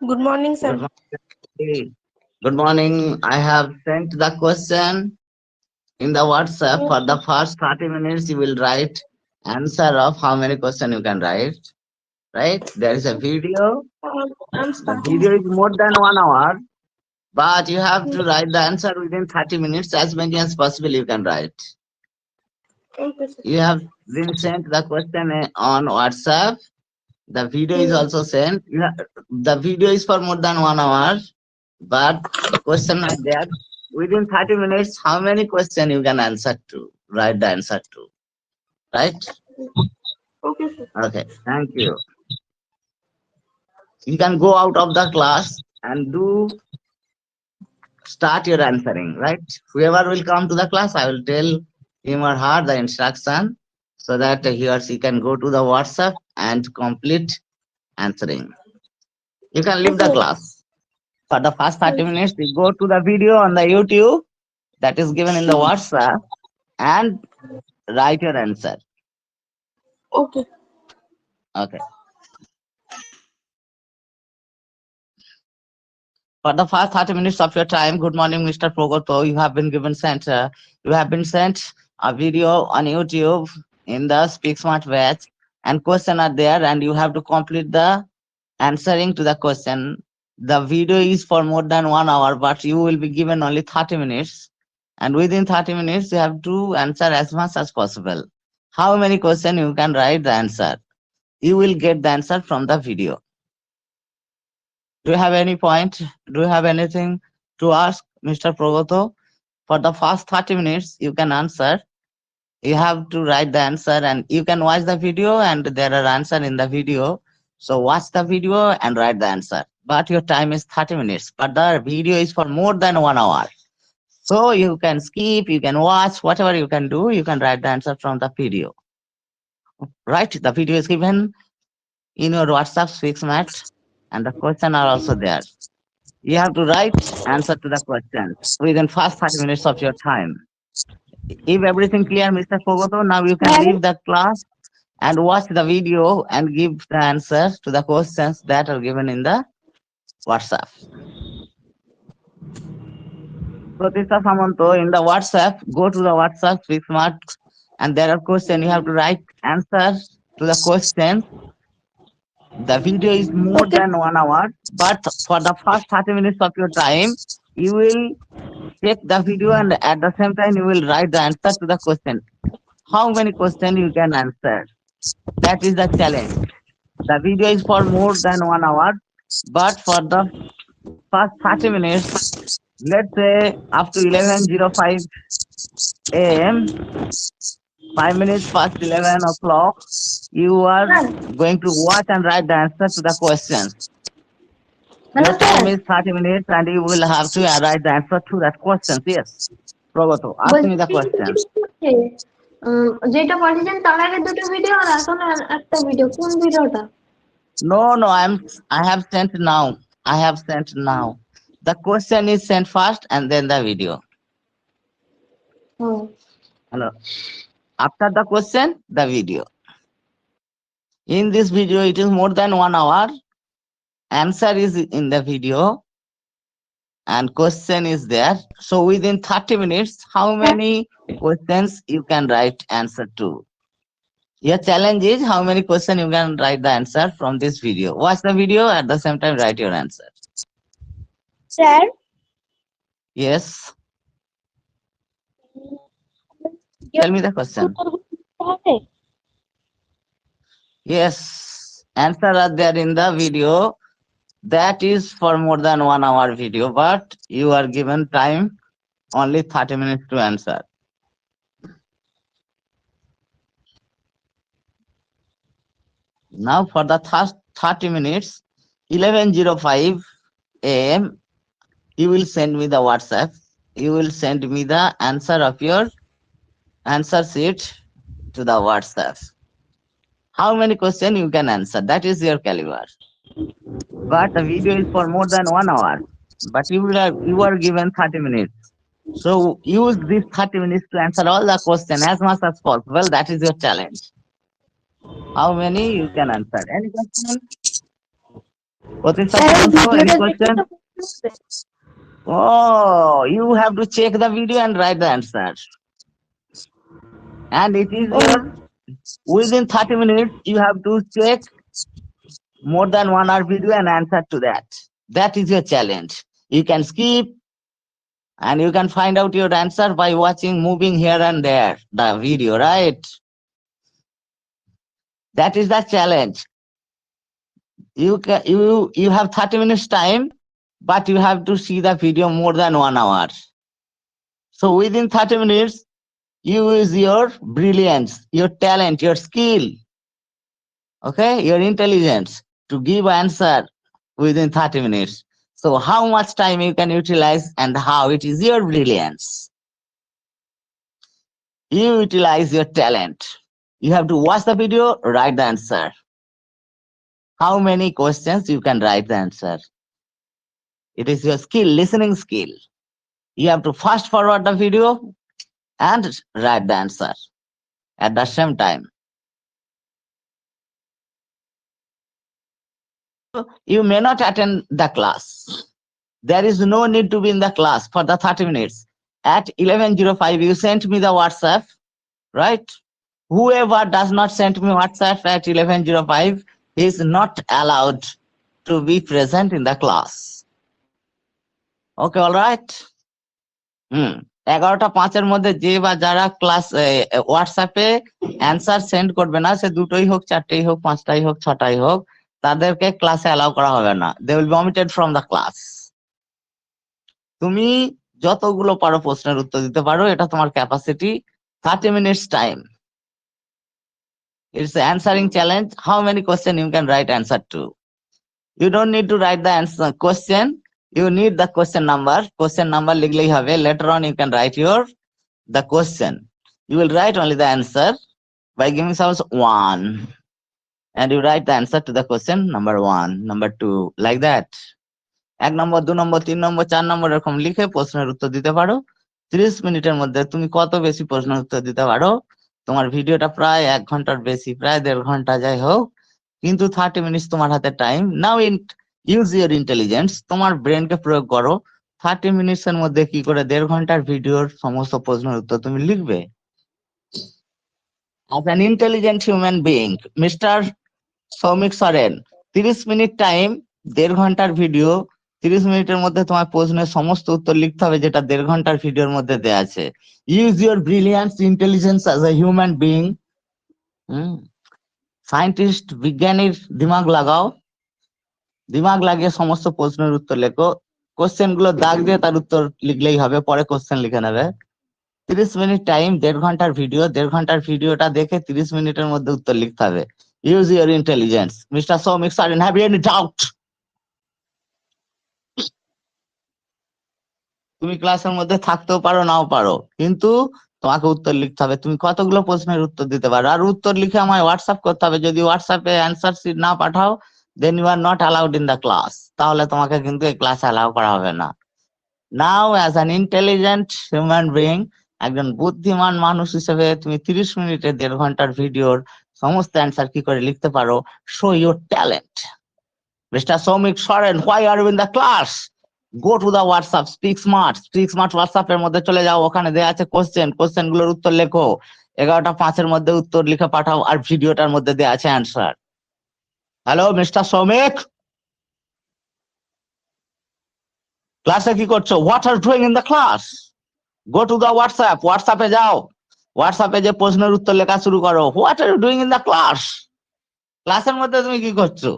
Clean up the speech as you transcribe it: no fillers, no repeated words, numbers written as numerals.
Good morning, Good sir. morning. Good morning. I have sent the question in the WhatsApp. For the first 30 minutes, you will write answer of how many questions you can write. Right? There is a video. I'm The starting. video is more than 1 hour, but you have to write the answer within 30 minutes. As many as possible, you can write. Okay, sir. You have been sent the question on WhatsApp. The video is Hmm. also sent. The video is for more than 1 hour, but question are there. Within 30 minutes, how many questions you can answer to? Write the answer to. Right? Okay, sir. Okay. Thank you. You can go out of the class and do start your answering. Right? Whoever will come to the class, I will tell him or her the instruction so that he or she can go to the WhatsApp and complete answering. You can leave the Okay. class. For the first 30 Hmm. minutes, you go to the video on the YouTube that is given in the WhatsApp and write your answer. Okay. Okay. For the first 30 minutes of your time, good morning, Mr. Progoto. You have been sent a video on YouTube in the Speak Smart batch, and question are there, and you have to complete the answering to the question. The video is for more than 1 hour, but you will be given only 30 minutes. And within 30 minutes, you have to answer as much as possible. How many questions you can write the answer? You will get the answer from the video. Do you have any point? Do you have anything to ask, Mr. Progoto? For the first 30 minutes, you can answer. You have to write the answer and you can watch the video and there are answer in the video. So watch the video and write the answer. But your time is 30 minutes. But the video is for more than 1 hour. So you can skip, you can watch, whatever you can do, you can write the answer from the video. Right? The video is given in your WhatsApp Speaks Mat and the question are also there. You have to write answer to the questions within first 30 minutes of your time. If everything clear, Mr. Fogoto, now you can leave the class and watch the video and give the answer to the questions that are given in the WhatsApp. Pratisha Samanto, in the WhatsApp, go to the WhatsApp, Speak Smart, and there are questions. You have to write answer to the question. The video is more Okay. than 1 hour, but for the first 30 minutes of your time, you will check the video and at the same time you will write the answer to the question. How many questions you can answer? That is the challenge. The video is for more than 1 hour, but for the first 30 minutes, let's say up to 11:05 a.m., 5 minutes past 11 o'clock, you are going to watch and write the answer to the questions. Hello, Your time sir. is 30 minutes and you will have to write the answer to that question. Yes. Progoto, ask me the বলছি question. যেটা পাঠিয়েছেন তার আগে দুটো video আর এখন একটা video কোন ভিডিওটা? No, no, I have sent now. I have sent now. The question is sent first and then the video. Oh Hello. After the question, the video. In this video, it is more than 1 hour. Answer is in the video and question is there. So within 30 minutes, how many questions you can write answer to? Your challenge is how many questions you can write the answer from this video. Watch the video at the same time write your answer. Sir, Yes. your Tell me the question. হবে? Yes, answer are there in the video. That is for more than 1 hour video, but you are given time only 30 minutes to answer. Now for the first 30 minutes, 11:05 a.m., you will send me the WhatsApp. You will send me the answer of your answer sheet to the WhatsApp. How many questions you can answer? That is your caliber. But the video is for more than 1 hour. But you are given 30 minutes. So use these 30 minutes to answer all the questions as much as possible. That is your challenge. How many you can answer? Any question? Pratishtha sir Pramanta, any ভিডিওটা দেখে question? তো বুঝতে হবে। Oh, you have to check the video and write the answer. And it is O your within 30 minutes, you have to check more than 1 hour video and answer to that. That is your challenge. You can skip and you can find out your answer by watching moving here and there the video, right? That is the challenge. You have 30 minutes time, but you have to see the video more than 1 hour. So within 30 minutes, you use your brilliance, your talent, your skill, okay, your intelligence to give answer within 30 minutes. So how much time you can utilize and how it is your brilliance. You utilize your talent. You have to watch the video, write the answer. How many questions you can write the answer? It is your skill, listening skill. You have to fast forward the video and write the answer at the same time. You may not attend the class. There is no need to be in the class for the 30 minutes. At 11:05, you sent me the WhatsApp, right? Whoever does not send me WhatsApp at 11:05 is not allowed to be present in the class. Okay, all right? 11:05 মধ্যে যে বা যারা class হোয়াটসঅ্যাপে answer send করবে না, সে দুটোই হোক, চারটেই হোক, পাঁচটাই হোক, ছটাই হোক, তাদেরকে ক্লাসে অ্যালাউ করা হবে না। They will be omitted from the class. তুমি যতগুলো পারো প্রশ্নের উত্তর দিতে পারো, এটা তোমার capacity. 30 minutes time. It's an answering challenge. How many questions you can write answer to? You don't need to write the answer question. You need the question number. Question number লিখলেই হবে. Later on you can write the question. You will write only the answer by giving suppose 1. And you write the answer to the question number 1, number 2, like that. 1 নম্বর, 2 নম্বর, 3 নম্বর, 4 নম্বর এরকম লিখে প্রশ্নের উত্তর দিতে পারো। 30 মিনিটের মধ্যে তুমি কত বেশি প্রশ্নের উত্তর দিতে পারো, তোমার ভিডিওটা প্রায় 1 ঘন্টার বেশি, প্রায় 1.5 ঘন্টা যাই হোক, কিন্তু 30 মিনিট তোমার হাতে time. Now use your intelligence, তোমার ব্রেনকে প্রয়োগ করো। 30 মিনিটসের মধ্যে কি করে 1.5 ঘন্টার ভিডিওর সমস্ত প্রশ্নের উত্তর তুমি লিখবে? As an intelligent human being, Mr. Soumik Soren, 30 minute time, 1.5 ঘন্টার ভিডিও, 30 মিনিটের মধ্যে তোমার প্রশ্নের সমস্ত উত্তর লিখতে হবে যেটা 1.5 ঘন্টার ভিডিওর মধ্যে দেয়া আছে। Use your brilliance, intelligence as a human being. Scientist, বিজ্ঞানীর দিমাগ লাগাও, দিমাগ লাগিয়ে সমস্ত প্রশ্নের উত্তর লেখো। কোশ্চেন গুলো দাগ দিয়ে তার উত্তর লিখলেই হবে, পরে কোশ্চেন লিখে নেবে। 30 মিনিট টাইম, 1.5 ঘন্টার ভিডিও, 1.5 ঘন্টার ভিডিওটা দেখে 30 মিনিটের মধ্যে উত্তর লিখতে হবে। Use your intelligence. Mister Soumik Soren, have you any doubt? তুমি ক্লাসের মধ্যে থাকতেও পারো, নাও পারো, কিন্তু তোমাকে উত্তর লিখতে হবে। তুমি কতগুলো প্রশ্নের উত্তর দিতে পারো, আর উত্তর লিখে আমায় হোয়াটসঅ্যাপ করতে হবে। যদি হোয়াটসঅ্যাপে অ্যান্সার শিট না পাঠাও, then you are not allowed in the class. তাহলে তোমাকে কিন্তু এই ক্লাসে অ্যালাউ করা হবে না। Now as an intelligent human being, একজন বুদ্ধিমান মানুষ হিসেবে তুমি 30 মিনিটে 1.5 ঘন্টার ভিডিওর সমস্ত অ্যান্সার কি করে লিখতে পারো, show your talent. Mister Soumik Soren, why are you in the class? Go to the WhatsApp, speak smart WhatsApp এর মধ্যে চলে যাও, ওখানে দেওয়া আছে কোশ্চেন গুলোর উত্তর লেখো। 11:05 মধ্যে উত্তর লিখে পাঠাও, আর ভিডিওটার মধ্যে দেওয়া আছে অ্যান্সার। হ্যালো মিস্টার সৌমিক, ক্লাসে কি করছো? What are doing in the class? Go to the হোয়াটসঅ্যাপে যাও, হোয়াটসঅ্যাপে যে প্রশ্নের উত্তর লেখা শুরু করো। What are you doing in the class? ক্লাসের মধ্যে তুমি কি করছো?